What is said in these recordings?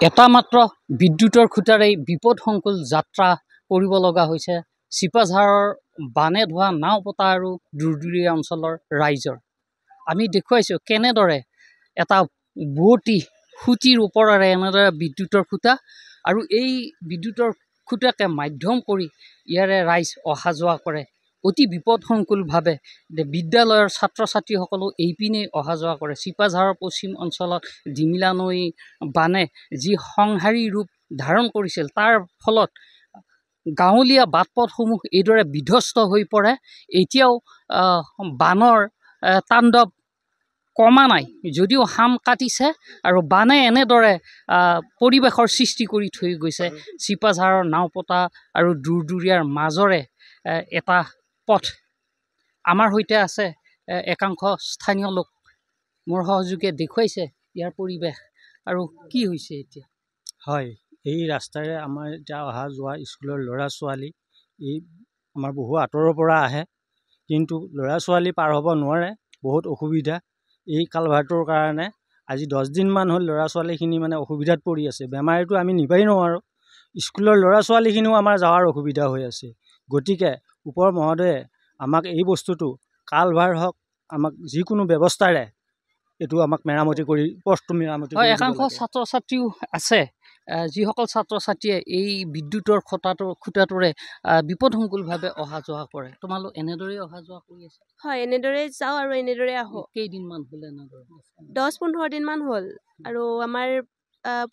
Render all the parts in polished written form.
এটা মাত্ৰ বিদ্যুতৰ খুঁটাৰেই বিপদসংকুল যাত্ৰা কৰিব লগা হৈছে চিপাঝাৰৰ বানে ধোৱা নাওপতা আৰু দূৰদূৰীয়া অঞ্চলৰ ৰাইজৰ। আমি দেখুৱাইছোঁ কেনেদৰে এটা বুৱতী খুঁটিৰ ওপৰেৰে এনেদৰে বিদ্যুতৰ খুঁটা আৰু এই বিদ্যুতৰ খুঁটাকে মাধ্যম কৰি ইয়াৰে ৰাইজ অহা যোৱা কৰে। অতি বিপদসংকুলভাৱে বিদ্যালয়ৰ ছাত্ৰ ছাত্ৰীসকলো এইপিনে অহা যোৱা কৰে। চিপাঝাৰৰ পশ্চিম অঞ্চলত ডিমিলা নৈ বানে যি সংহাৰী ৰূপ ধাৰণ কৰিছিল, তাৰ ফলত গাঁৱলীয়া বাট পথসমূহ এইদৰে বিধ্বস্ত হৈ পৰে। এতিয়াও বানৰ তাণ্ডৱ কমা নাই, যদিও হাম কাটিছে আৰু বানে এনেদৰে পৰিৱেশৰ সৃষ্টি কৰি থৈ গৈছে। চিপাঝাৰৰ নাওপতা আৰু দূৰদূৰীয়াৰ মাজৰে এটা পথ। আমাৰ সৈতে আছে একাংশ স্থানীয় লোক, মোৰ সহযোগে দেখুৱাইছে ইয়াৰ পৰিৱেশ আৰু কি হৈছে এতিয়া। হয়, এই ৰাস্তাৰে আমাৰ এতিয়া অহা যোৱা স্কুলৰ ল'ৰা ছোৱালী এই আমাৰ বহু আঁতৰৰ পৰা আহে, কিন্তু ল'ৰা ছোৱালী পাৰ হ'ব নোৱাৰে, বহুত অসুবিধা। এই কালভাৰটোৰ কাৰণে আজি 10 দিনমান হ'ল ল'ৰা ছোৱালীখিনি মানে অসুবিধাত পৰি আছে। বেমাৰীটো আমি নিবাই নোৱাৰোঁ, স্কুলৰ ল'ৰা ছোৱালীখিনিও আমাৰ যাৱাৰ অসুবিধা হৈ আছে। গতিকে ওপৰ মহোদয়ে আমাক এই বস্তুটো কালভাৰ হওক, আমাক যিকোনো ব্যৱস্থাৰে এইটো আমাক মেৰামতি কৰি পথটো মেৰামতি কৰি। একাংশ ছাত্ৰ ছাত্ৰীও আছে, যিসকল ছাত্ৰ ছাত্ৰীয়ে এই বিদ্যুতৰ খুঁটাটোৰে বিপদসংকুলভাৱে অহা যোৱা কৰে। তোমালোক এনেদৰে অহা যোৱা কৰি আছে? হয়, এনেদৰে যাওঁ আৰু এনেদৰে আহোঁ। কেইদিনমান হ'ল এনেদৰে? 10-15 দিনমান হ'ল। আৰু আমাৰ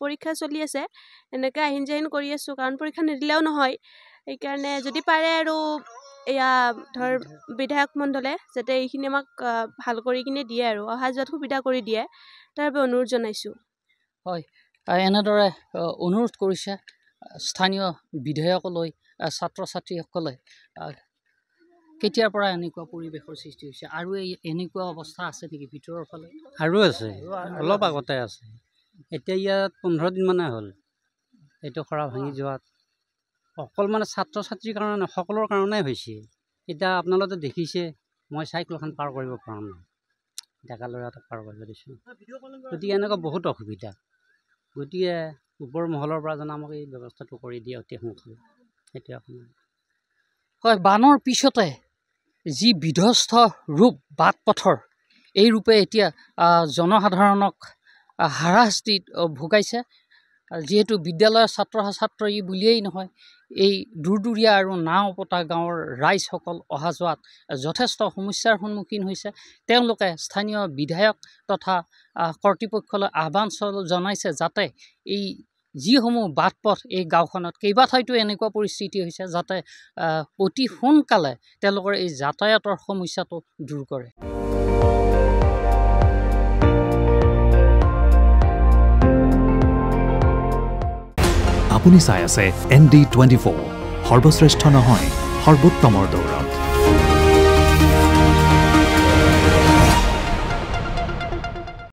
পৰীক্ষা চলি আছে, এনেকৈ আহিন যাহিন কৰি আছোঁ, কাৰণ পৰীক্ষা নিদিলেও নহয়। সেইকাৰণে যদি পাৰে আৰু এয়া ধৰ বিধায়ক মণ্ডলে যাতে এইখিনি আমাক ভাল কৰি কিনে দিয়ে আৰু অহা যোৱাত সুবিধা কৰি দিয়ে, তাৰ বাবে অনুৰোধ জনাইছোঁ। হয়, এনেদৰে অনুৰোধ কৰিছে স্থানীয় বিধায়কলৈ ছাত্ৰ ছাত্ৰীসকলে। কেতিয়াৰ পৰা এনেকুৱা পৰিৱেশৰ সৃষ্টি হৈছে আৰু এনেকুৱা অৱস্থা আছে নেকি ভিতৰৰ ফালে? আৰু আছে, অলপ আগতে আছে। এতিয়া ইয়াত 15 দিনমানে হ'ল এইটো খৰা ভাঙি যোৱাত। অকল মানে ছাত্ৰ ছাত্ৰীৰ কাৰণে, সকলোৰ কাৰণে হৈছে। এতিয়া আপোনালোকে দেখিছে, মই চাইকেলখন পাৰ কৰিব পৰা নাই, ডেকা ল'ৰাটোক পাৰ কৰিব দিছোঁ। গতিকে এনেকুৱা বহুত অসুবিধা। গতিকে ওপৰ মহলৰ পৰা যেন আমাক এই ব্যৱস্থাটো কৰি দিয়ে অতি সোনকালে, সেইটোৱে আপোনাৰ। হয়, বানৰ পিছতে যি বিধ্বস্ত ৰূপ বাট পথৰ, এই ৰূপে এতিয়া জনসাধাৰণক হাৰাশাস্তিত ভোগাইছে। যিহেতু বিদ্যালয়ৰ ছাত্ৰ ছাত্ৰী বুলিয়েই নহয়, এই দূৰদূৰীয়া আৰু নাওপতা গাঁৱৰ ৰাইজসকল অহা যোৱাত যথেষ্ট সমস্যাৰ সন্মুখীন হৈছে। তেওঁলোকে স্থানীয় বিধায়ক তথা কৰ্তৃপক্ষলৈ আহ্বান জনাইছে যাতে এই যিসমূহ বাট পথ এই গাঁওখনত কেইবাঠাইতো এনেকুৱা পৰিস্থিতি হৈছে, যাতে অতি সোনকালে তেওঁলোকৰ এই যাতায়াতৰ সমস্যাটো দূৰ কৰে। আপুনি চাই আছে ND24, সৰ্বশ্ৰেষ্ঠ নহয়, সৰ্বোত্তমৰ দৌৰত।